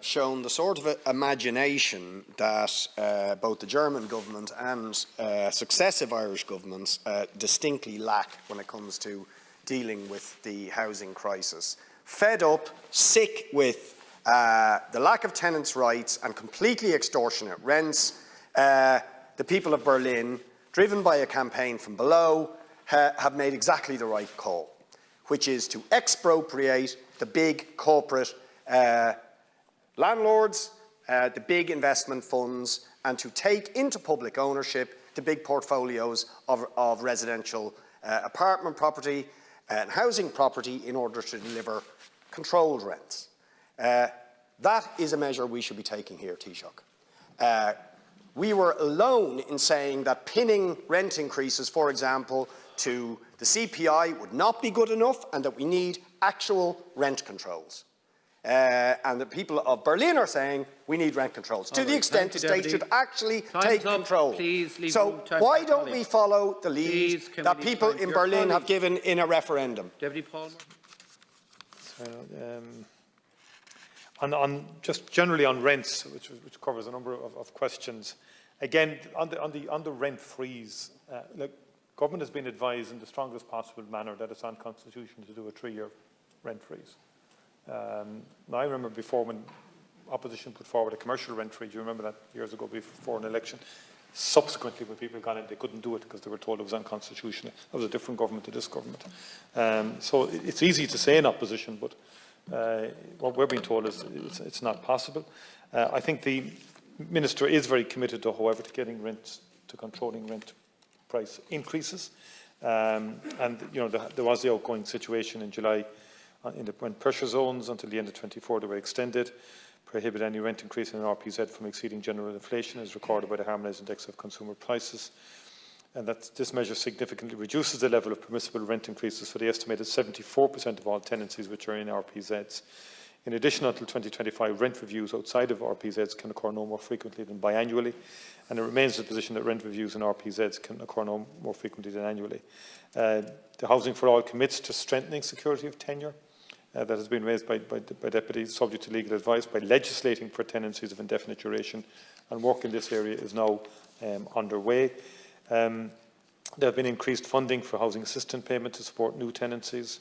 shown the sort of imagination that both the German government and successive Irish governments distinctly lack when it comes to dealing with the housing crisis. Fed up, sick with the lack of tenants' rights and completely extortionate rents, the people of Berlin, driven by a campaign from below, have made exactly the right call, which is to expropriate the big corporate landlords, the big investment funds, and to take into public ownership the big portfolios of residential apartment property and housing property in order to deliver controlled rents. That is a measure we should be taking here, Taoiseach. We were alone in saying that pinning rent increases, for example, to the CPI would not be good enough and that we need actual rent controls. And the people of Berlin are saying we need rent controls, to the extent the state should actually take control. So why don't we follow the lead that people in Berlin have given in a referendum? Deputy Palmer. Just generally on rents, which covers a number of questions. Again, on the rent freeze, look, government has been advised in the strongest possible manner that it's unconstitutional to do a 3-year rent freeze. Now, I remember before when opposition put forward a commercial rent freeze, you remember that years ago before an election. Subsequently, when people got in, they couldn't do it because they were told it was unconstitutional. That was a different government to this government. So it's easy to say in opposition, but what we're being told is it's not possible. I think the Minister is very committed, to, however, to getting rents, to controlling rent price increases. And you know, there was the outgoing situation in July when pressure zones until the end of 24 they were extended, prohibit any rent increase in RPZ from exceeding general inflation as recorded by the Harmonised Index of Consumer Prices. And that this measure significantly reduces the level of permissible rent increases for the estimated 74% of all tenancies which are in RPZs. In addition, until 2025, rent reviews outside of RPZs can occur no more frequently than biannually, and it remains the position that rent reviews in RPZs can occur no more frequently than annually. The Housing for All commits to strengthening security of tenure. That has been raised by deputies, subject to legal advice, by legislating for tenancies of indefinite duration, and work in this area is now underway. There have been increased funding for housing assistance payment to support new tenancies.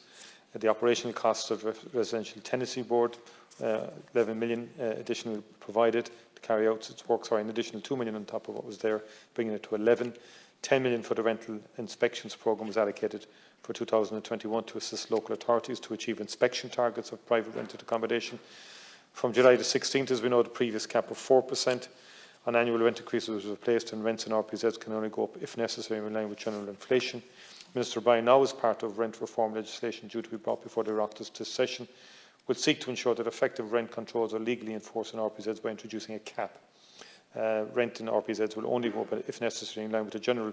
The operational costs of Residential Tenancy Board, 11 million additional provided to carry out its work, an additional 2 million on top of what was there, bringing it to 11. 10 million for the rental inspections programme was allocated for 2021 to assist local authorities to achieve inspection targets of private rented accommodation. From July the 16th, as we know, the previous cap of 4% on annual rent increases was replaced, and rents in RPZs can only go up if necessary in line with general inflation. Minister Bryan, now as part of rent reform legislation due to be brought before the Oireachtas this session, will seek to ensure that effective rent controls are legally enforced in RPZs by introducing a cap. Rent in RPZs will only go up if necessary in line with the general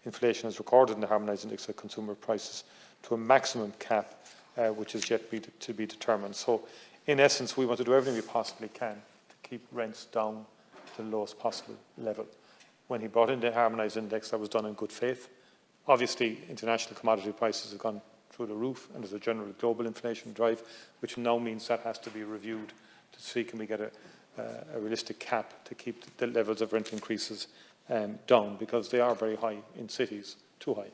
inflation as recorded in the Harmonised Index of Consumer Prices to a maximum cap which is yet to be determined. So in essence, we want to do everything we possibly can to keep rents down to the lowest possible level. When he brought in the Harmonised Index, that was done in good faith. Obviously, international commodity prices have gone through the roof, and there's a general global inflation drive, which now means that has to be reviewed to see can we get a realistic cap to keep the levels of rent increases down, because they are very high in cities, too high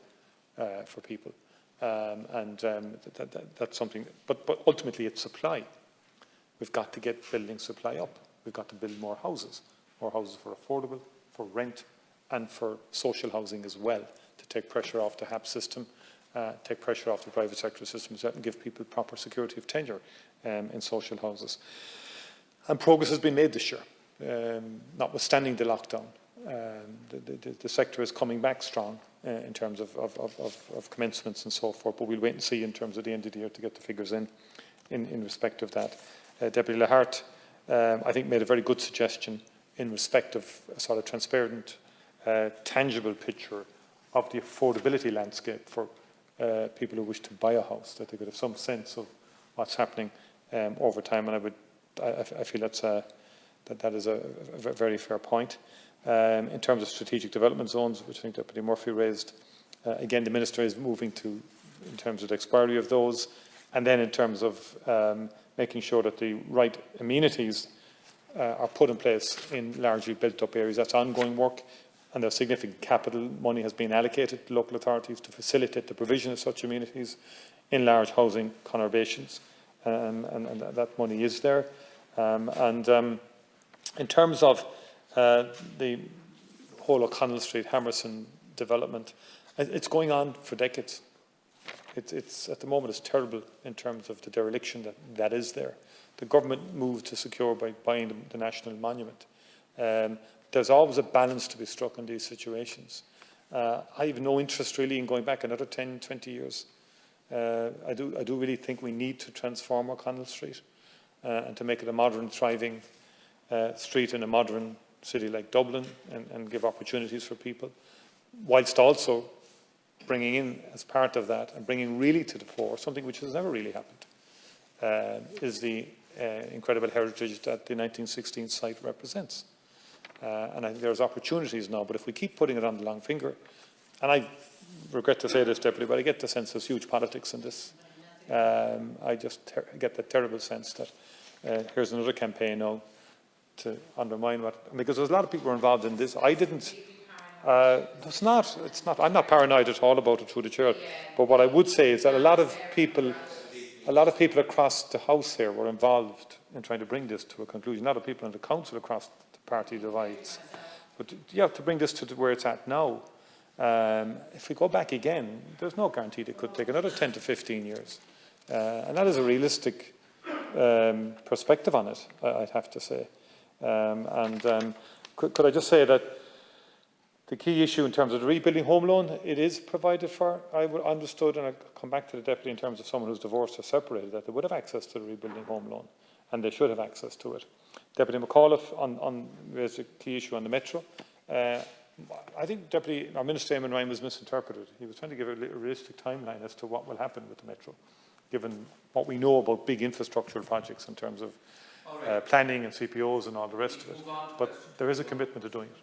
for people. That's something, but ultimately it's supply. We've got to get building supply up. We've got to build more houses for affordable, for rent, and for social housing as well, to take pressure off the HAP system, take pressure off the private sector systems, and give people proper security of tenure in social houses. And progress has been made this year, notwithstanding the lockdown. The sector is coming back strong in terms of commencements and so forth, but we'll wait and see in terms of the end of the year to get the figures in respect of that. Deputy Lahart, I think, made a very good suggestion in respect of a sort of transparent, tangible picture of the affordability landscape for people who wish to buy a house, that they could have some sense of what's happening over time, and I feel that is a very fair point. In terms of strategic development zones, which I think Deputy Murphy raised, again, the Minister is moving to, in terms of the expiry of those, and then in terms of making sure that the right amenities are put in place in largely built-up areas. That's ongoing work, and there's significant capital money has been allocated to local authorities to facilitate the provision of such amenities in large housing conurbations, and that money is there. In terms of the whole O'Connell Street, Hammerson development, it's going on for decades. It's at the moment it's terrible in terms of the dereliction that is there. The government moved to secure by buying the national monument. There's always a balance to be struck in these situations. I have no interest really in going back another 10, 20 years. I do really think we need to transform O'Connell Street and to make it a modern, thriving street in a modern city like Dublin, and give opportunities for people, whilst also bringing in, as part of that, and bringing really to the fore something which has never really happened, is the incredible heritage that the 1916 site represents. And I think there's opportunities now, but if we keep putting it on the long finger, and I regret to say this, Deputy, but I get the sense there's huge politics in this. I just get the terrible sense that here's another campaign now to undermine because there's a lot of people who are involved in this. I didn't. It's not. I'm not paranoid at all about it, through the chair. But what I would say is that a lot of people across the House here were involved in trying to bring this to a conclusion. A lot of people in the council across the party divides. But yeah, to bring this to where it's at now, if we go back again, there's no guarantee it could take another 10 to 15 years, and that is a realistic perspective on it, I'd have to say. Could I just say that the key issue in terms of the rebuilding home loan, it is provided for. I understood, and I'll come back to the Deputy, in terms of someone who's divorced or separated, that they would have access to the rebuilding home loan, and they should have access to it. Deputy McAuliffe raised a key issue on the Metro. I think our Minister Eamon Ryan was misinterpreted. He was trying to give a realistic timeline as to what will happen with the Metro, given what we know about big infrastructural projects in terms of planning and CPOs and all the rest of it. But there is a commitment to doing it.